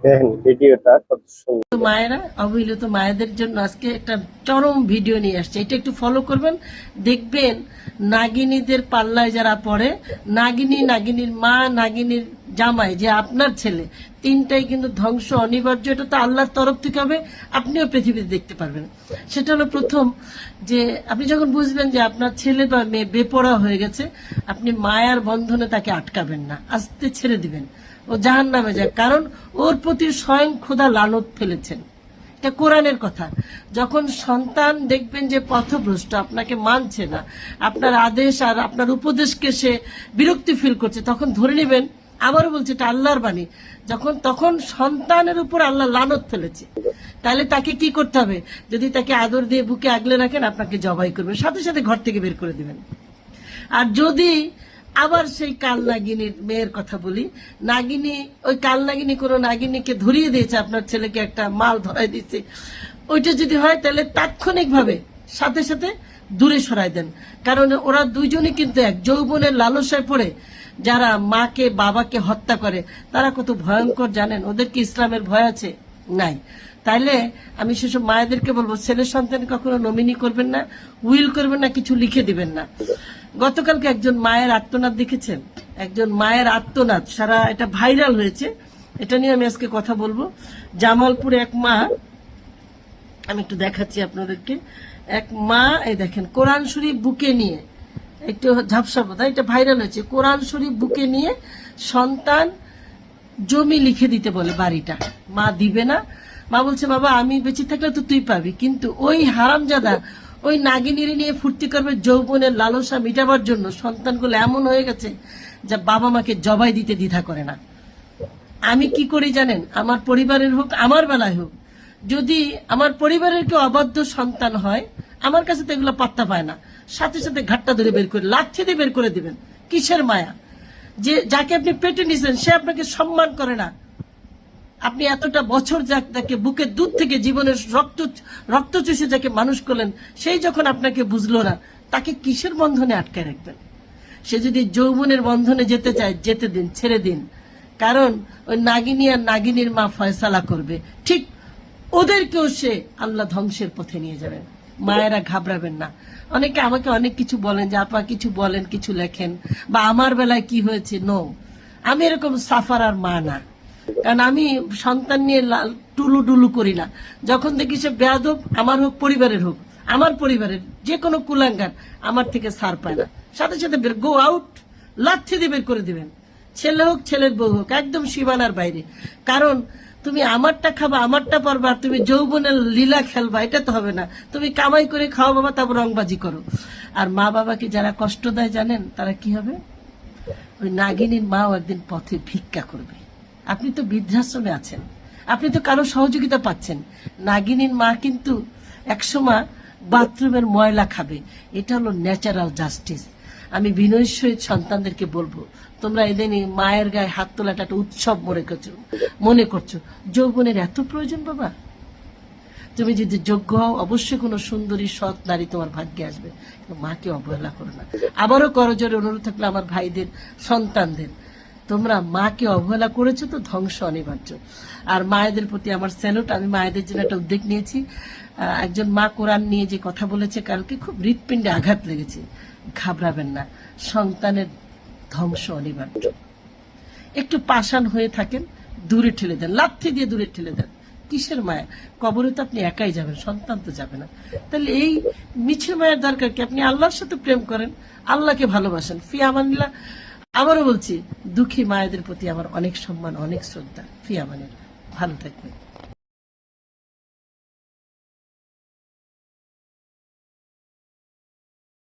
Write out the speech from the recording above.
দেখেন ভিডিওটা কত সুন্দর। মায়েরা, অবহেলিত মায়েদের জন্য আজকে একটা চরম ভিডিও নিয়ে আসছে, এটা একটু ফলো করবেন। দেখবেন নাগিনীদের পাল্লায় যারা পড়ে, নাগিনীর মা, নাগিনীর জামাই, যে আপনার ছেলে, তিনটাই কিন্তু ধ্বংস অনিবার্য। এটা তো আল্লাহর তরফ থেকে হবে, আপনিও পৃথিবীতে দেখতে পারবেন। সেটা হলো প্রথম, যে আপনি যখন বুঝবেন যে আপনার ছেলে বা মেয়ে বেপরোয়া হয়ে গেছে, আপনি মায়ার বন্ধনে তাকে আটকাবেন না, আস্তে ছেড়ে দিবেন, ও জাহান্নামে যায়। কারণ ওর প্রতি স্বয়ং খোদা লানত ফেলেছেন, এটা কোরআনের কথা। যখন সন্তান দেখবেন যে পথভ্রষ্ট, আপনাকে মানছে না, আপনার আদেশ আর আপনার উপদেশকে সে বিরক্তি ফিল করছে, তখন ধরে নেবেন, আবারও বলছে এটা আল্লাহর বাণী, তখন সন্তানের উপর আল্লাহ লানত ফেলেছে। তাহলে তাকে কি করতে হবে? যদি তাকে আদর দিয়ে বুকে আগলে রাখেন, আপনাকে জবাই করবে, সাথে সাথে ঘর থেকে বের করে দিবেন। আর যদি আবার সেই কাল নাগিনীর মেয়ের কথা বলি, নাগিনী, ওই কাল নাগিনী কোনো নাগিনীকে ধরিয়ে দিয়েছে, আপনার ছেলেকে একটা মাল ধরাই দিয়েছে, ওইটা যদি হয় তাহলে তাৎক্ষণিকভাবে সাথে সাথে দূরে সরাই দেন। কারণ ওরা দুইজনই কিন্তু এক যৌবনের লালসায় পড়ে যারা মাকে বাবাকে হত্যা করে, তারা কত ভয়ঙ্কর জানেন? ওদের কি ইসলামের ভয় আছে? নাই। তাইলে আমি সেসব মায়েদেরকে বলবো, ছেলের সন্তান কখনো নমিনি করবেন না, উইল করবেন না, কিছু লিখে দিবেন না। গতকালকে একজন মায়ের আত্মনাদ দেখেছেন? একজন মায়ের আত্মনাদ সারা এটা ভাইরাল হয়েছে, এটা নিয়ে আমি আজকে কথা বলবো। জামালপুরে এক মা, আমি একটু দেখাচ্ছি আপনাদেরকে, এক মা, এই দেখেন, কোরআন শরীফ বুকে নিয়ে, একটু ঝাপসা বোধ, এটা ভাইরাল হয়েছে, কোরআন শরীফ বুকে নিয়ে সন্তান জমি লিখে দিতে বলে, বাড়িটা মা দিবে না। মা বলছে, বাবা আমি বেঁচে থাকলে তো তুই পাবি, কিন্তু ওই হারামজাদা ওই নাগিনীর নিয়ে ফুর্তি করবে যৌবনের লালসা মিটাবার জন্য। সন্তানগুলো এমন হয়ে গেছে যা বাবা মাকে জবাই দিতে দ্বিধা করে না। আমি কি করি জানেন? আমার পরিবারের হোক, আমার বেলায় হোক, যদি আমার পরিবারের কেউ অবাধ্য সন্তান হয়, আমার কাছে তো এগুলো পাত্তা পায় না, সাথে সাথে ঘাটটা ধরে বের করে, লাথি দিয়ে বের করে দিবেন। কিসের মায়া? যে যাকে আপনি পেটে নিছেন সে আপনাকে সম্মান করে না, আপনি এতটা বছর যাকে বুকের দুধ থেকে জীবনের রক্ত চুষে যাকে মানুষ করলেন, সেই যখন আপনাকে বুঝলো না, তাকে কিসের বন্ধনে আটকে রাখবেন? সে যদি যৌবনের বন্ধনে যেতে চায়, যেতে দিন, ছেড়ে দিন। কারণ ওই নাগিনী আর নাগিনীর মা ফয়সালা করবে, ঠিক ওদেরকেও সে আল্লাহ ধ্বংসের পথে নিয়ে যাবেন। মায়েরা ঘাবড়াবেন না। অনেকে আমাকে অনেক কিছু বলেন, যে আপা কিছু বলেন, কিছু লেখেন, বা আমার বেলায় কি হয়েছে। নো, আমি এরকম সাফার আর মা না। কারণ আমি সন্তান নিয়ে টুলু ডুলু করি না। যখন দেখি সে বেয়াদব, আমার হোক পরিবারের হোক, আমার পরিবারের যে কোনো কুলাঙ্গার আমার থেকে ছাড় পায় না, সাথে সাথে বের, গো আউট, লাথি দিয়ে বের করে দিবেন। ছেলে হোক, ছেলের বউ হোক, একদম সীমানার বাইরে। কারণ তুমি আমারটা খাবা, আমারটা পারবা, তুমি যৌবনের লীলা খেলবা, এটা তো হবে না। তুমি কামাই করে খাও বাবা, তারপর রংবাজি করো। আর মা বাবাকে যারা কষ্ট দেয় জানেন তারা কি হবে? ওই নাগিনীর মাও একদিন পথে ভিক্ষা করবে। আপনি তো বৃদ্ধাশ্রমে আছেন, আপনি তো কারো সহযোগিতা পাচ্ছেন, নাগিনীর মা কিন্তু একসময় বাথরুমের ময়লা খাবে। এটা হলো ন্যাচারাল জাস্টিস। আমি বিনয়ের সহিত সন্তানদেরকে বলবো, তোমরা এদিন মায়ের গায়ে হাত তোলাটা একটা উৎসব মনে করছো। যৌবনের এত প্রয়োজন বাবা? তুমি যদি যোগ্য হও, অবশ্যই কোনো সুন্দরী সৎ নারী তোমার ভাগ্যে আসবে। মাকে অবহেলা করো না। আবারও করজোরে অনুরোধ থাকলে আমার ভাইদের, সন্তানদের, তোমরা মাকে অবহেলা করেছো তো ধ্বংস অনিবার্য। আর মায়েদের প্রতি আমার স্যালুট। আমি মায়েদের জন্য একটা উদ্যোগ নিয়েছি। একজন মা কোরআন নিয়ে যে কথা বলেছে কালকে, খুব হৃৎপিণ্ডে আঘাত লেগেছে। ঘাবড়াবেন না, সন্তানের ধ্বংস অনিবার্য। একটু পাষাণ হয়ে থাকেন, দূরে ঠেলে দেন, লাথি দিয়ে দূরে ঠেলে দেন। কিসের মায়া? কবরে তো আপনি একাই যাবেন, সন্তান তো যাবে না। তাহলে এই মিছে মায়ের দরকার কি? আপনি আল্লাহর সাথে প্রেম করেন, আল্লাহকে ভালোবাসেন। ফি আমানিল্লাহ। আবারও বলছি, দুঃখী মায়েদের প্রতি আমার অনেক সম্মান, অনেক শ্রদ্ধা। ফি আমানিল্লাহ। ভালো থাকবেন।